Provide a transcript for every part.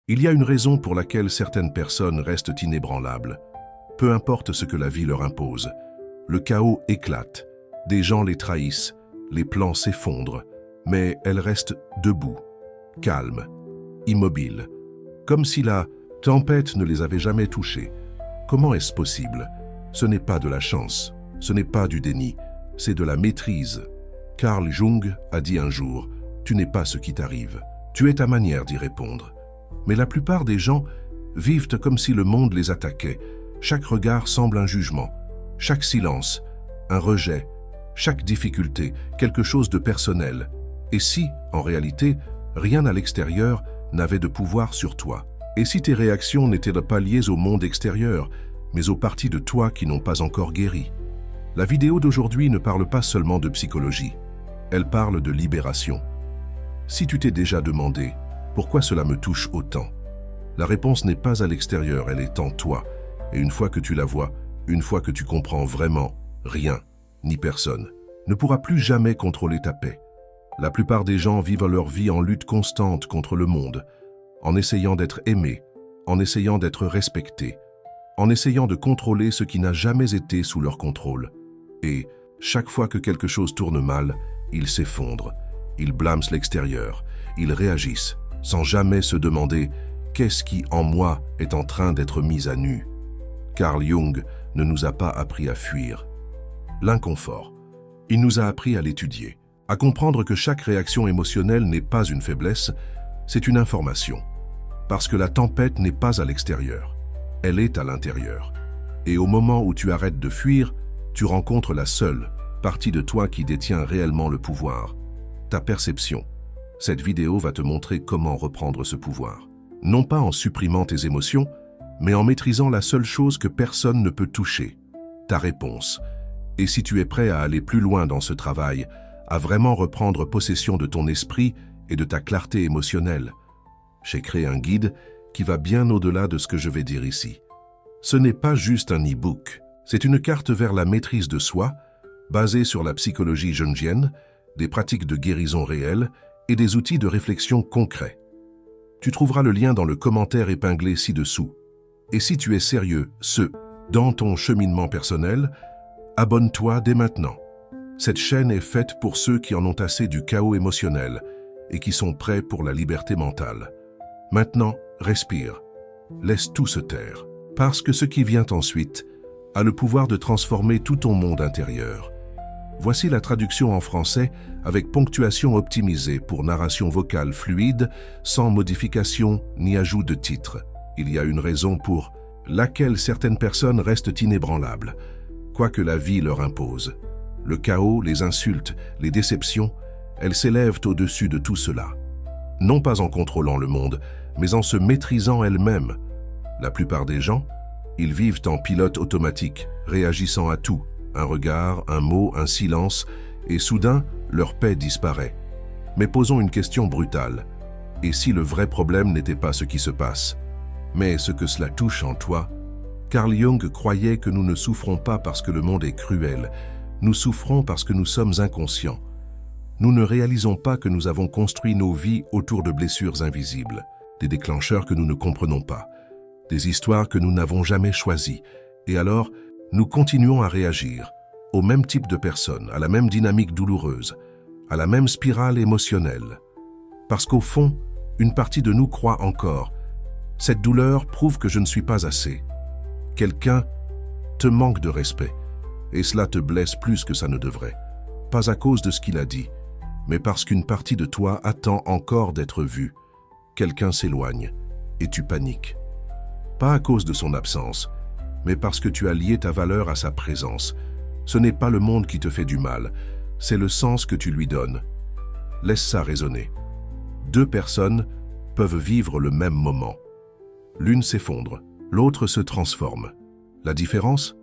Il y a une raison pour laquelle certaines personnes restent inébranlables. Peu importe ce que la vie leur impose. Le chaos éclate, des gens les trahissent, les plans s'effondrent, mais elles restent debout, calmes, immobiles, comme si la tempête ne les avait jamais touchées. Comment est-ce possible? Ce n'est pas de la chance, ce n'est pas du déni, c'est de la maîtrise. Carl Jung a dit un jour, « Tu n'es pas ce qui t'arrive, tu es ta manière d'y répondre ». Mais la plupart des gens vivent comme si le monde les attaquait. Chaque regard semble un jugement, chaque silence, un rejet, chaque difficulté, quelque chose de personnel. Et si, en réalité, rien à l'extérieur n'avait de pouvoir sur toi? Et si tes réactions n'étaient pas liées au monde extérieur, mais aux parties de toi qui n'ont pas encore guéri? La vidéo d'aujourd'hui ne parle pas seulement de psychologie, elle parle de libération. Si tu t'es déjà demandé pourquoi cela me touche autant, la réponse n'est pas à l'extérieur, elle est en toi. Et une fois que tu la vois, une fois que tu comprends vraiment, rien, ni personne, ne pourra plus jamais contrôler ta paix. La plupart des gens vivent leur vie en lutte constante contre le monde, en essayant d'être aimés, en essayant d'être respectés, en essayant de contrôler ce qui n'a jamais été sous leur contrôle. Et chaque fois que quelque chose tourne mal, ils s'effondrent, ils blâment l'extérieur, ils réagissent, sans jamais se demander « qu'est-ce qui, en moi, est en train d'être mis à nu ?» Carl Jung ne nous a pas appris à fuir l'inconfort. Il nous a appris à l'étudier, à comprendre que chaque réaction émotionnelle n'est pas une faiblesse, c'est une information. Parce que la tempête n'est pas à l'extérieur, elle est à l'intérieur. Et au moment où tu arrêtes de fuir, tu rencontres la seule partie de toi qui détient réellement le pouvoir, ta perception. Cette vidéo va te montrer comment reprendre ce pouvoir. Non pas en supprimant tes émotions, mais en maîtrisant la seule chose que personne ne peut toucher, ta réponse. Et si tu es prêt à aller plus loin dans ce travail, à vraiment reprendre possession de ton esprit et de ta clarté émotionnelle, j'ai créé un guide qui va bien au-delà de ce que je vais dire ici. Ce n'est pas juste un e-book, c'est une carte vers la maîtrise de soi, basée sur la psychologie jungienne, des pratiques de guérison réelles et des outils de réflexion concrets. Tu trouveras le lien dans le commentaire épinglé ci-dessous. Et si tu es sérieux, dans ton cheminement personnel, abonne-toi dès maintenant. Cette chaîne est faite pour ceux qui en ont assez du chaos émotionnel et qui sont prêts pour la liberté mentale. Maintenant, respire. Laisse tout se taire. Parce que ce qui vient ensuite a le pouvoir de transformer tout ton monde intérieur. Voici la traduction en français avec ponctuation optimisée pour narration vocale fluide, sans modification ni ajout de titre. Il y a une raison pour laquelle certaines personnes restent inébranlables, quoi que la vie leur impose. Le chaos, les insultes, les déceptions, elles s'élèvent au-dessus de tout cela. Non pas en contrôlant le monde, mais en se maîtrisant elles-mêmes. La plupart des gens, ils vivent en pilote automatique, réagissant à tout. Un regard, un mot, un silence, et soudain, leur paix disparaît. Mais posons une question brutale. Et si le vrai problème n'était pas ce qui se passe, mais ce que cela touche en toi? Carl Jung croyait que nous ne souffrons pas parce que le monde est cruel, nous souffrons parce que nous sommes inconscients. Nous ne réalisons pas que nous avons construit nos vies autour de blessures invisibles, des déclencheurs que nous ne comprenons pas, des histoires que nous n'avons jamais choisies, et alors, nous continuons à réagir au même type de personnes, à la même dynamique douloureuse, à la même spirale émotionnelle. Parce qu'au fond, une partie de nous croit encore. Cette douleur prouve que je ne suis pas assez. Quelqu'un te manque de respect, et cela te blesse plus que ça ne devrait. Pas à cause de ce qu'il a dit, mais parce qu'une partie de toi attend encore d'être vue. Quelqu'un s'éloigne, et tu paniques. Pas à cause de son absence, mais parce que tu as lié ta valeur à sa présence. Ce n'est pas le monde qui te fait du mal, c'est le sens que tu lui donnes. Laisse ça résonner. Deux personnes peuvent vivre le même moment. L'une s'effondre, l'autre se transforme. La différence?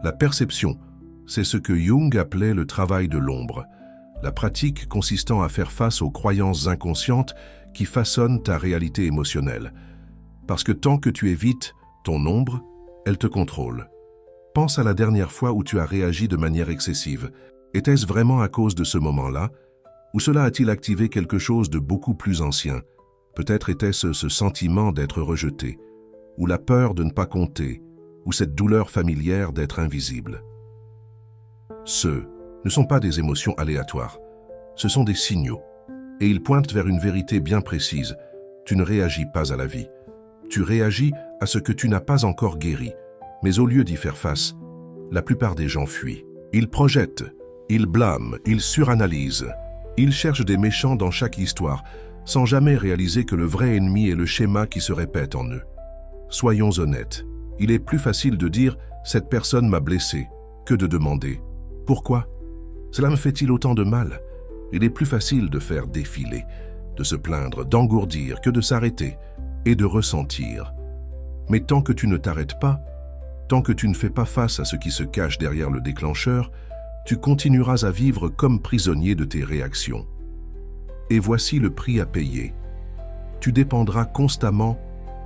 La perception, c'est ce que Jung appelait le travail de l'ombre, la pratique consistant à faire face aux croyances inconscientes qui façonnent ta réalité émotionnelle. Parce que tant que tu évites ton ombre, elle te contrôle. Pense à la dernière fois où tu as réagi de manière excessive. Était-ce vraiment à cause de ce moment-là? Ou cela a-t-il activé quelque chose de beaucoup plus ancien? Peut-être était-ce ce sentiment d'être rejeté, ou la peur de ne pas compter, ou cette douleur familière d'être invisible. Ceux ne sont pas des émotions aléatoires, ce sont des signaux, et ils pointent vers une vérité bien précise. Tu ne réagis pas à la vie. Tu réagis à ce que tu n'as pas encore guéri, mais au lieu d'y faire face, la plupart des gens fuient. Ils projettent, ils blâment, ils suranalysent. Ils cherchent des méchants dans chaque histoire, sans jamais réaliser que le vrai ennemi est le schéma qui se répète en eux. Soyons honnêtes, il est plus facile de dire « cette personne m'a blessé » que de demander « pourquoi ?» Cela me fait-il autant de mal? Il est plus facile de faire défiler, de se plaindre, d'engourdir que de s'arrêter et de ressentir. Mais tant que tu ne t'arrêtes pas, tant que tu ne fais pas face à ce qui se cache derrière le déclencheur, tu continueras à vivre comme prisonnier de tes réactions. Et voici le prix à payer. Tu dépendras constamment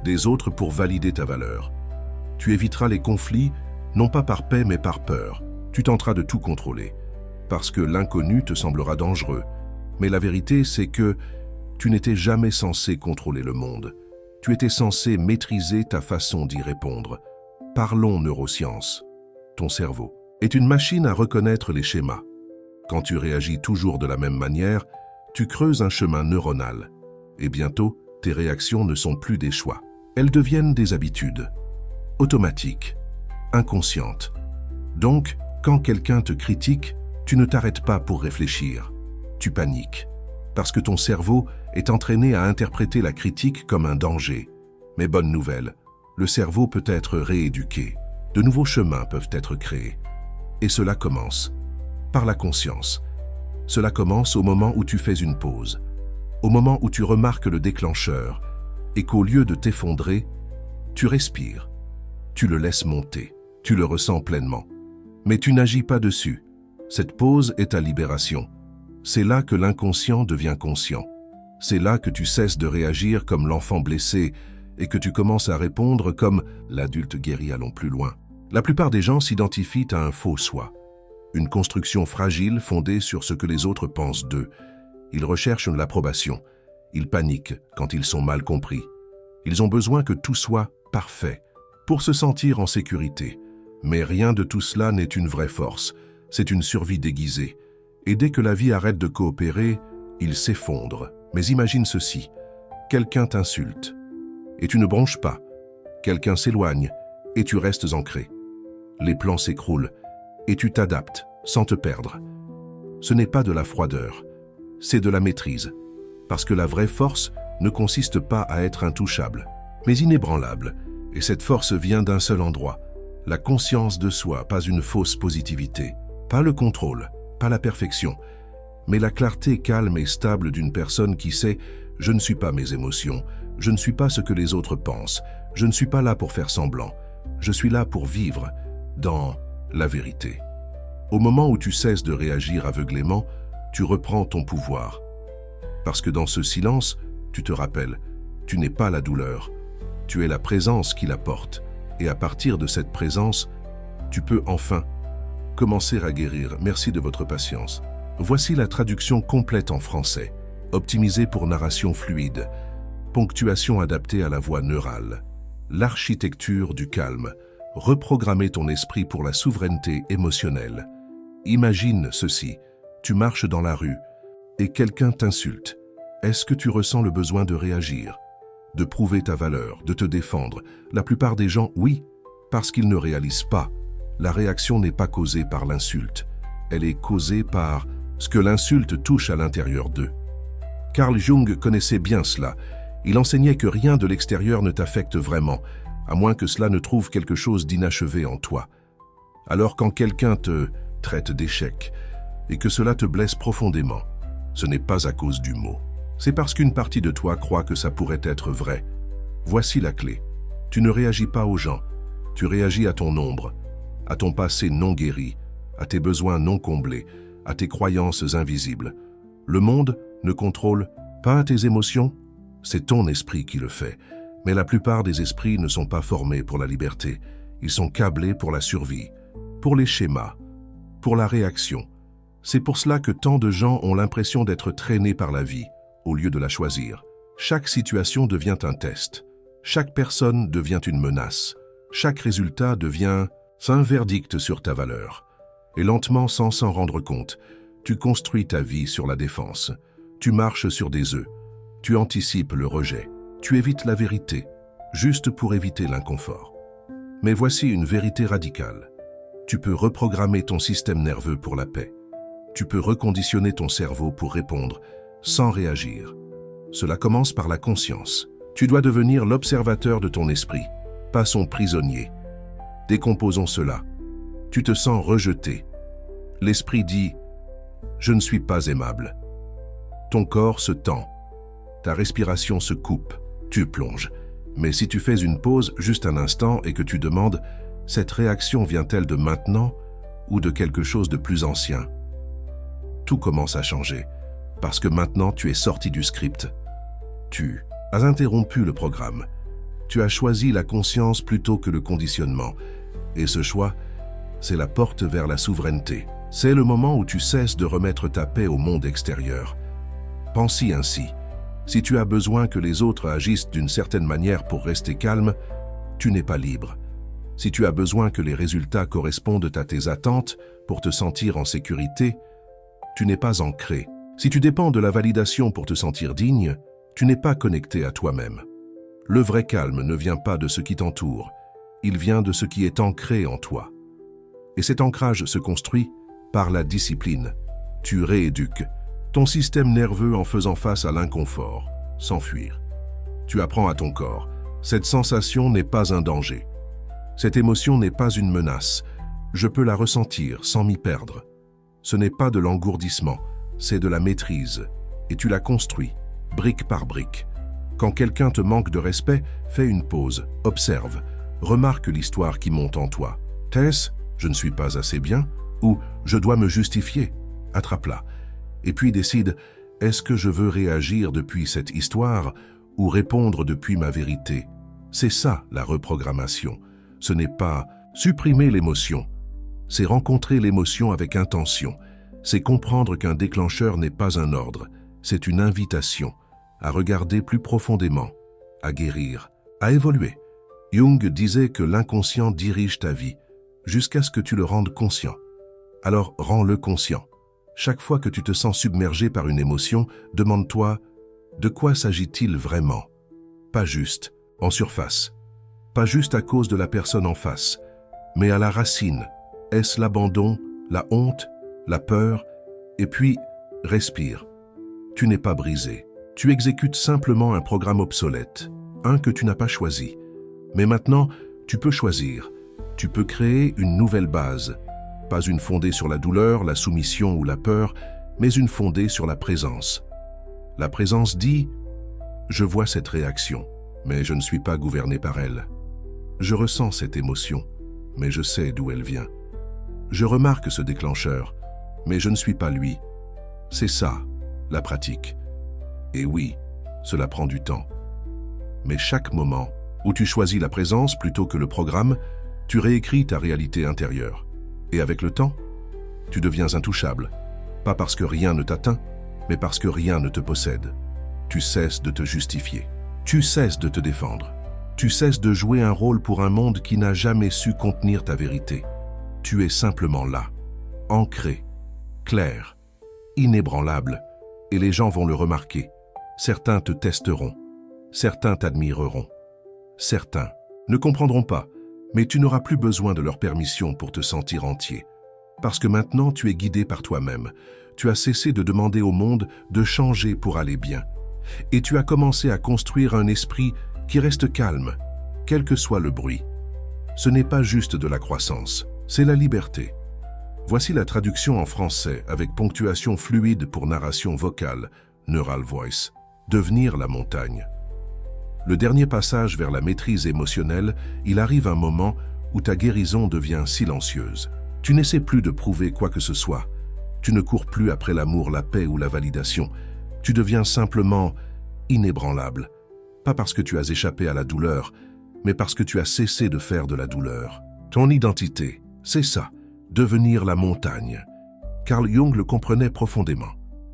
des autres pour valider ta valeur. Tu éviteras les conflits, non pas par paix mais par peur. Tu tenteras de tout contrôler, parce que l'inconnu te semblera dangereux. Mais la vérité, c'est que tu n'étais jamais censé contrôler le monde. Tu étais censé maîtriser ta façon d'y répondre. Parlons neurosciences. Ton cerveau est une machine à reconnaître les schémas. Quand tu réagis toujours de la même manière, tu creuses un chemin neuronal. Et bientôt, tes réactions ne sont plus des choix. Elles deviennent des habitudes. Automatiques, inconscientes. Donc, quand quelqu'un te critique, tu ne t'arrêtes pas pour réfléchir. Tu paniques. Parce que ton cerveau est entraîné à interpréter la critique comme un danger. Mais bonne nouvelle, le cerveau peut être rééduqué. De nouveaux chemins peuvent être créés. Et cela commence par la conscience. Cela commence au moment où tu fais une pause, au moment où tu remarques le déclencheur et qu'au lieu de t'effondrer, tu respires, tu le laisses monter, tu le ressens pleinement. Mais tu n'agis pas dessus. Cette pause est ta libération. C'est là que l'inconscient devient conscient. C'est là que tu cesses de réagir comme l'enfant blessé et que tu commences à répondre comme l'adulte guéri. Allons plus loin. La plupart des gens s'identifient à un faux soi, une construction fragile fondée sur ce que les autres pensent d'eux. Ils recherchent l'approbation. Ils paniquent quand ils sont mal compris. Ils ont besoin que tout soit parfait pour se sentir en sécurité. Mais rien de tout cela n'est une vraie force. C'est une survie déguisée. Et dès que la vie arrête de coopérer, ils s'effondrent. Mais imagine ceci. Quelqu'un t'insulte et tu ne bronches pas. Quelqu'un s'éloigne et tu restes ancré. Les plans s'écroulent et tu t'adaptes sans te perdre. Ce n'est pas de la froideur, c'est de la maîtrise. Parce que la vraie force ne consiste pas à être intouchable, mais inébranlable. Et cette force vient d'un seul endroit, la conscience de soi, pas une fausse positivité. Pas le contrôle, pas la perfection, mais la clarté calme et stable d'une personne qui sait « je ne suis pas mes émotions, je ne suis pas ce que les autres pensent, je ne suis pas là pour faire semblant, je suis là pour vivre dans la vérité ». Au moment où tu cesses de réagir aveuglément, tu reprends ton pouvoir. Parce que dans ce silence, tu te rappelles, tu n'es pas la douleur, tu es la présence qui la porte. Et à partir de cette présence, tu peux enfin commencer à guérir. Merci de votre patience. Voici la traduction complète en français, optimisée pour narration fluide, ponctuation adaptée à la voix neurale, l'architecture du calme, reprogrammer ton esprit pour la souveraineté émotionnelle. Imagine ceci, tu marches dans la rue et quelqu'un t'insulte. Est-ce que tu ressens le besoin de réagir, de prouver ta valeur, de te défendre? La plupart des gens, oui, parce qu'ils ne réalisent pas. La réaction n'est pas causée par l'insulte, elle est causée par ce que l'insulte touche à l'intérieur d'eux. Carl Jung connaissait bien cela. Il enseignait que rien de l'extérieur ne t'affecte vraiment, à moins que cela ne trouve quelque chose d'inachevé en toi. Alors quand quelqu'un te traite d'échec et que cela te blesse profondément, ce n'est pas à cause du mot. C'est parce qu'une partie de toi croit que ça pourrait être vrai. Voici la clé. Tu ne réagis pas aux gens, tu réagis à ton ombre, à ton passé non guéri, à tes besoins non comblés, à tes croyances invisibles. Le monde ne contrôle pas tes émotions, c'est ton esprit qui le fait. Mais la plupart des esprits ne sont pas formés pour la liberté. Ils sont câblés pour la survie, pour les schémas, pour la réaction. C'est pour cela que tant de gens ont l'impression d'être traînés par la vie, au lieu de la choisir. Chaque situation devient un test. Chaque personne devient une menace. Chaque résultat devient un verdict sur ta valeur. Et lentement, sans s'en rendre compte, tu construis ta vie sur la défense. Tu marches sur des œufs. Tu anticipes le rejet. Tu évites la vérité, juste pour éviter l'inconfort. Mais voici une vérité radicale. Tu peux reprogrammer ton système nerveux pour la paix. Tu peux reconditionner ton cerveau pour répondre sans réagir. Cela commence par la conscience. Tu dois devenir l'observateur de ton esprit, pas son prisonnier. Décomposons cela. Tu te sens rejeté. L'esprit dit « Je ne suis pas aimable ». Ton corps se tend. Ta respiration se coupe. Tu plonges. Mais si tu fais une pause juste un instant et que tu demandes « Cette réaction vient-elle de maintenant ou de quelque chose de plus ancien ?» Tout commence à changer, parce que maintenant tu es sorti du script. Tu as interrompu le programme. Tu as choisi la conscience plutôt que le conditionnement. Et ce choix, c'est la porte vers la souveraineté. C'est le moment où tu cesses de remettre ta paix au monde extérieur. Pense-y ainsi. Si tu as besoin que les autres agissent d'une certaine manière pour rester calme, tu n'es pas libre. Si tu as besoin que les résultats correspondent à tes attentes pour te sentir en sécurité, tu n'es pas ancré. Si tu dépends de la validation pour te sentir digne, tu n'es pas connecté à toi-même. Le vrai calme ne vient pas de ce qui t'entoure, il vient de ce qui est ancré en toi. Et cet ancrage se construit par la discipline. Tu rééduques ton système nerveux en faisant face à l'inconfort, sans fuir. Tu apprends à ton corps, cette sensation n'est pas un danger. Cette émotion n'est pas une menace. Je peux la ressentir sans m'y perdre. Ce n'est pas de l'engourdissement, c'est de la maîtrise. Et tu la construis, brique par brique. Quand quelqu'un te manque de respect, fais une pause, observe, remarque l'histoire qui monte en toi. Est-ce « je ne suis pas assez bien » ou « je dois me justifier » Attrape-la. Et puis décide « est-ce que je veux réagir depuis cette histoire ou répondre depuis ma vérité ?» C'est ça la reprogrammation. Ce n'est pas supprimer l'émotion, c'est rencontrer l'émotion avec intention. C'est comprendre qu'un déclencheur n'est pas un ordre, c'est une invitation à regarder plus profondément, à guérir, à évoluer. Jung disait que l'inconscient dirige ta vie, jusqu'à ce que tu le rendes conscient. Alors rends-le conscient. Chaque fois que tu te sens submergé par une émotion, demande-toi « de quoi s'agit-il vraiment ?» Pas juste, en surface. Pas juste à cause de la personne en face, mais à la racine. Est-ce l'abandon, la honte, la peur? Et puis, respire. Tu n'es pas brisé. Tu exécutes simplement un programme obsolète, un que tu n'as pas choisi. Mais maintenant, tu peux choisir. Tu peux créer une nouvelle base. Pas une fondée sur la douleur, la soumission ou la peur, mais une fondée sur la présence. La présence dit « Je vois cette réaction, mais je ne suis pas gouverné par elle. Je ressens cette émotion, mais je sais d'où elle vient. Je remarque ce déclencheur, mais je ne suis pas lui. » C'est ça, la pratique. Et oui, cela prend du temps. Mais chaque moment où tu choisis la présence plutôt que le programme, tu réécris ta réalité intérieure. Et avec le temps, tu deviens intouchable. Pas parce que rien ne t'atteint, mais parce que rien ne te possède. Tu cesses de te justifier. Tu cesses de te défendre. Tu cesses de jouer un rôle pour un monde qui n'a jamais su contenir ta vérité. Tu es simplement là, ancré, clair, inébranlable, et les gens vont le remarquer. Certains te testeront, certains t'admireront, certains ne comprendront pas, mais tu n'auras plus besoin de leur permission pour te sentir entier. Parce que maintenant tu es guidé par toi-même, tu as cessé de demander au monde de changer pour aller bien. Et tu as commencé à construire un esprit qui reste calme, quel que soit le bruit. Ce n'est pas juste de la croissance, c'est la liberté. Voici la traduction en français avec ponctuation fluide pour narration vocale, Neural Voice, devenir la montagne. Le dernier passage vers la maîtrise émotionnelle, il arrive un moment où ta guérison devient silencieuse. Tu n'essaies plus de prouver quoi que ce soit. Tu ne cours plus après l'amour, la paix ou la validation. Tu deviens simplement inébranlable. Pas parce que tu as échappé à la douleur, mais parce que tu as cessé de faire de la douleur. Ton identité, c'est ça, devenir la montagne. Carl Jung le comprenait profondément.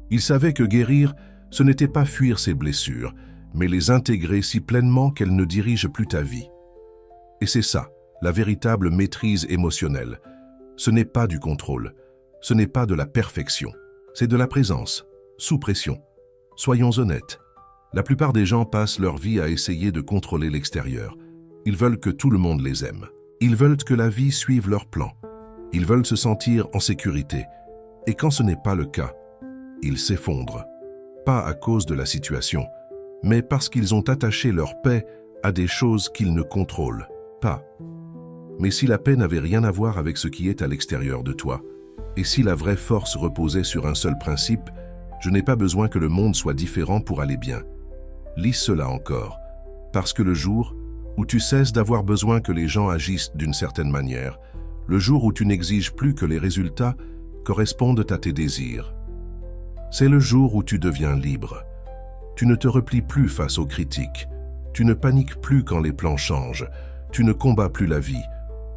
Il savait que guérir, ce n'était pas fuir ses blessures, mais les intégrer si pleinement qu'elles ne dirigent plus ta vie. Et c'est ça, la véritable maîtrise émotionnelle. Ce n'est pas du contrôle, ce n'est pas de la perfection, c'est de la présence, sous pression. Soyons honnêtes, la plupart des gens passent leur vie à essayer de contrôler l'extérieur. Ils veulent que tout le monde les aime. Ils veulent que la vie suive leur plan. Ils veulent se sentir en sécurité. Et quand ce n'est pas le cas, ils s'effondrent. Pas à cause de la situation, mais parce qu'ils ont attaché leur paix à des choses qu'ils ne contrôlent pas. Mais si la paix n'avait rien à voir avec ce qui est à l'extérieur de toi, et si la vraie force reposait sur un seul principe, je n'ai pas besoin que le monde soit différent pour aller bien. Lis cela encore, parce que le jour où tu cesses d'avoir besoin que les gens agissent d'une certaine manière, le jour où tu n'exiges plus que les résultats correspondent à tes désirs, c'est le jour où tu deviens libre. Tu ne te replies plus face aux critiques, tu ne paniques plus quand les plans changent, tu ne combats plus la vie,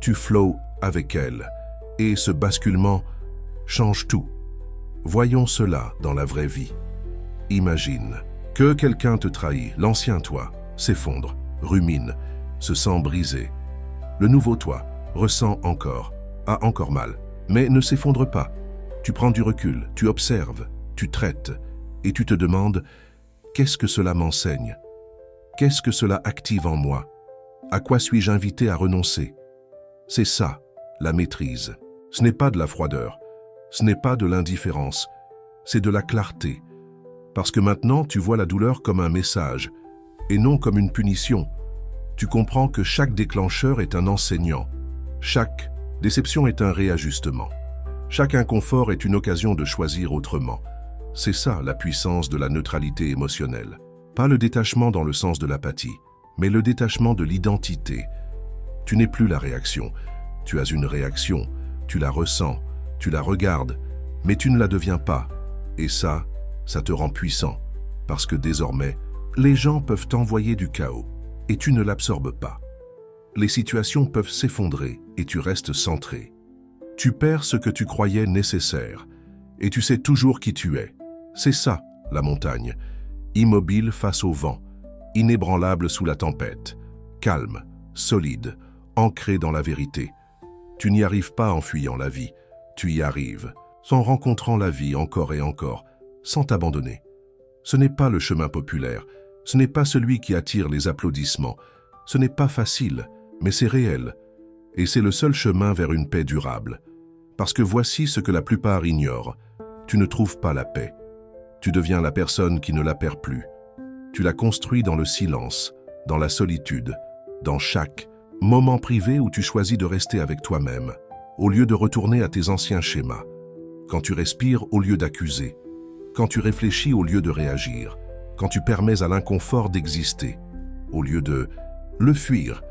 tu flows avec elle, et ce basculement change tout. Voyons cela dans la vraie vie. Imagine que quelqu'un te trahit, l'ancien toi s'effondre, rumine, se sent brisé. Le nouveau toi ressent encore, a encore mal, mais ne s'effondre pas. Tu prends du recul, tu observes, tu traites, et tu te demandes « Qu'est-ce que cela m'enseigne? Qu'est-ce que cela active en moi? À quoi suis-je invité à renoncer ?» C'est ça, la maîtrise. Ce n'est pas de la froideur, ce n'est pas de l'indifférence, c'est de la clarté. Parce que maintenant, tu vois la douleur comme un message, et non comme une punition. Tu comprends que chaque déclencheur est un enseignant. Chaque déception est un réajustement. Chaque inconfort est une occasion de choisir autrement. C'est ça la puissance de la neutralité émotionnelle. Pas le détachement dans le sens de l'apathie, mais le détachement de l'identité. Tu n'es plus la réaction. Tu as une réaction, tu la ressens, tu la regardes, mais tu ne la deviens pas. Et ça te rend puissant, parce que désormais, les gens peuvent t'envoyer du chaos, et tu ne l'absorbes pas. Les situations peuvent s'effondrer, et tu restes centré. Tu perds ce que tu croyais nécessaire, et tu sais toujours qui tu es. C'est ça, la montagne. Immobile face au vent, inébranlable sous la tempête, calme, solide, ancré dans la vérité. Tu n'y arrives pas en fuyant la vie, tu y arrives, en rencontrant la vie encore et encore, sans t'abandonner. Ce n'est pas le chemin populaire, ce n'est pas celui qui attire les applaudissements, ce n'est pas facile, mais c'est réel. Et c'est le seul chemin vers une paix durable. Parce que voici ce que la plupart ignorent. Tu ne trouves pas la paix. Tu deviens la personne qui ne la perd plus. Tu la construis dans le silence, dans la solitude, dans chaque moment privé où tu choisis de rester avec toi-même, au lieu de retourner à tes anciens schémas. Quand tu respires au lieu d'accuser. Quand tu réfléchis au lieu de réagir. Quand tu permets à l'inconfort d'exister, au lieu de le fuir.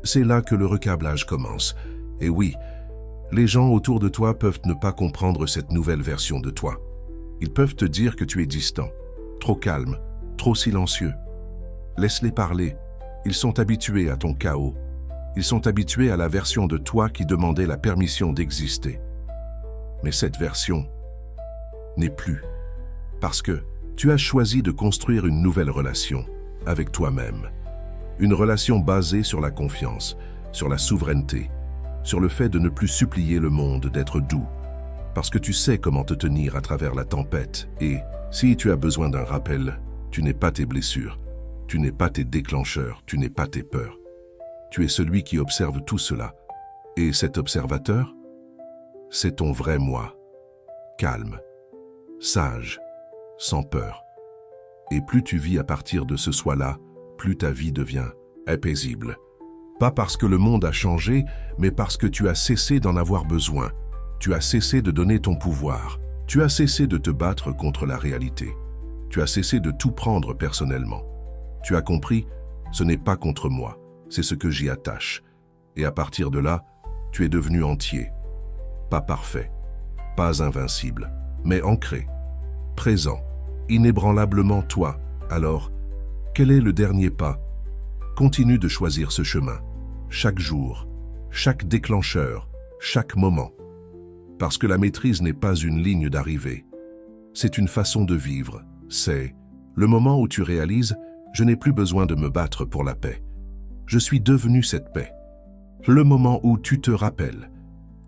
C'est là que le recablage commence. Et oui, les gens autour de toi peuvent ne pas comprendre cette nouvelle version de toi. Ils peuvent te dire que tu es distant, trop calme, trop silencieux. Laisse-les parler. Ils sont habitués à ton chaos. Ils sont habitués à la version de toi qui demandait la permission d'exister. Mais cette version n'est plus. Parce que tu as choisi de construire une nouvelle relation avec toi-même. Une relation basée sur la confiance, sur la souveraineté, sur le fait de ne plus supplier le monde d'être doux, parce que tu sais comment te tenir à travers la tempête. Et si tu as besoin d'un rappel, tu n'es pas tes blessures, tu n'es pas tes déclencheurs, tu n'es pas tes peurs. Tu es celui qui observe tout cela. Et cet observateur, c'est ton vrai moi, calme, sage, sans peur. Et plus tu vis à partir de ce soi-là, plus ta vie devient paisible. Pas parce que le monde a changé, mais parce que tu as cessé d'en avoir besoin. Tu as cessé de donner ton pouvoir. Tu as cessé de te battre contre la réalité. Tu as cessé de tout prendre personnellement. Tu as compris, ce n'est pas contre moi, c'est ce que j'y attache. Et à partir de là, tu es devenu entier. Pas parfait, pas invincible, mais ancré, présent, inébranlablement toi. Alors, quel est le dernier pas? Continue de choisir ce chemin, chaque jour, chaque déclencheur, chaque moment. Parce que la maîtrise n'est pas une ligne d'arrivée. C'est une façon de vivre. C'est le moment où tu réalises Je n'ai plus besoin de me battre pour la paix. Je suis devenu cette paix. Le moment où tu te rappelles,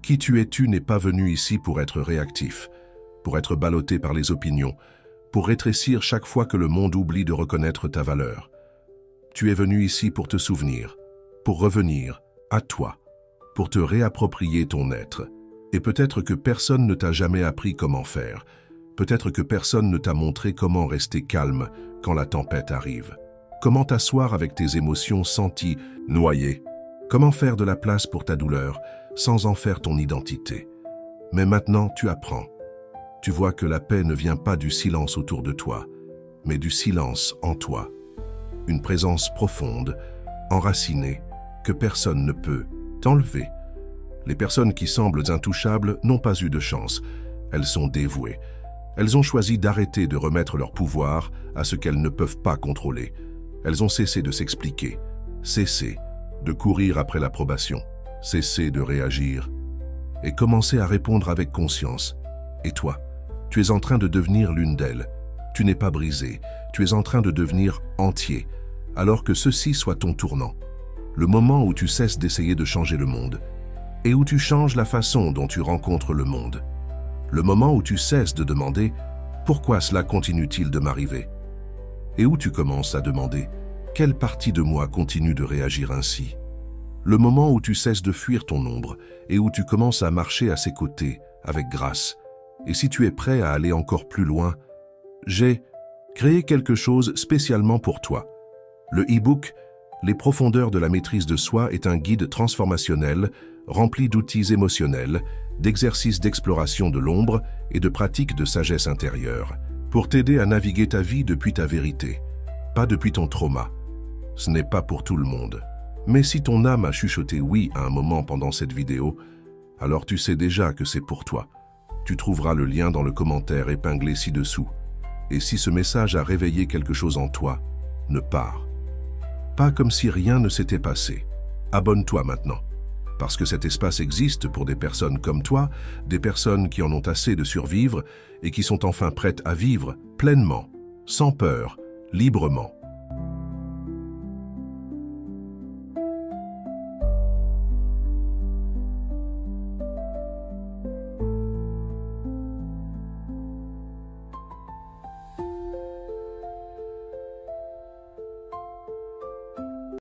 qui tu es-tu n'est pas venu ici pour être réactif, pour être ballotté par les opinions, pour rétrécir chaque fois que le monde oublie de reconnaître ta valeur. Tu es venu ici pour te souvenir, pour revenir à toi, pour te réapproprier ton être. Et peut-être que personne ne t'a jamais appris comment faire. Peut-être que personne ne t'a montré comment rester calme quand la tempête arrive. Comment t'asseoir avec tes émotions senties, noyées. Comment faire de la place pour ta douleur sans en faire ton identité. Mais maintenant, tu apprends. Tu vois que la paix ne vient pas du silence autour de toi, mais du silence en toi. Une présence profonde, enracinée, que personne ne peut t'enlever. Les personnes qui semblent intouchables n'ont pas eu de chance. Elles sont dévouées. Elles ont choisi d'arrêter de remettre leur pouvoir à ce qu'elles ne peuvent pas contrôler. Elles ont cessé de s'expliquer, cessé de courir après l'approbation, cessé de réagir et commencé à répondre avec conscience. Et toi, tu es en train de devenir l'une d'elles. Tu n'es pas brisé, tu es en train de devenir entier, alors que ceci soit ton tournant. Le moment où tu cesses d'essayer de changer le monde et où tu changes la façon dont tu rencontres le monde. Le moment où tu cesses de demander « Pourquoi cela continue-t-il de m'arriver ?» et où tu commences à demander « Quelle partie de moi continue de réagir ainsi ?» Le moment où tu cesses de fuir ton ombre et où tu commences à marcher à ses côtés avec grâce. Et si tu es prêt à aller encore plus loin, j'ai créé quelque chose spécialement pour toi. Le e-book « Les profondeurs de la maîtrise de soi » est un guide transformationnel rempli d'outils émotionnels, d'exercices d'exploration de l'ombre et de pratiques de sagesse intérieure, pour t'aider à naviguer ta vie depuis ta vérité, pas depuis ton trauma. Ce n'est pas pour tout le monde. Mais si ton âme a chuchoté oui à un moment pendant cette vidéo, alors tu sais déjà que c'est pour toi. Tu trouveras le lien dans le commentaire épinglé ci-dessous. Et si ce message a réveillé quelque chose en toi, ne pars. Pas comme si rien ne s'était passé. Abonne-toi maintenant. Parce que cet espace existe pour des personnes comme toi, des personnes qui en ont assez de survivre et qui sont enfin prêtes à vivre pleinement, sans peur, librement.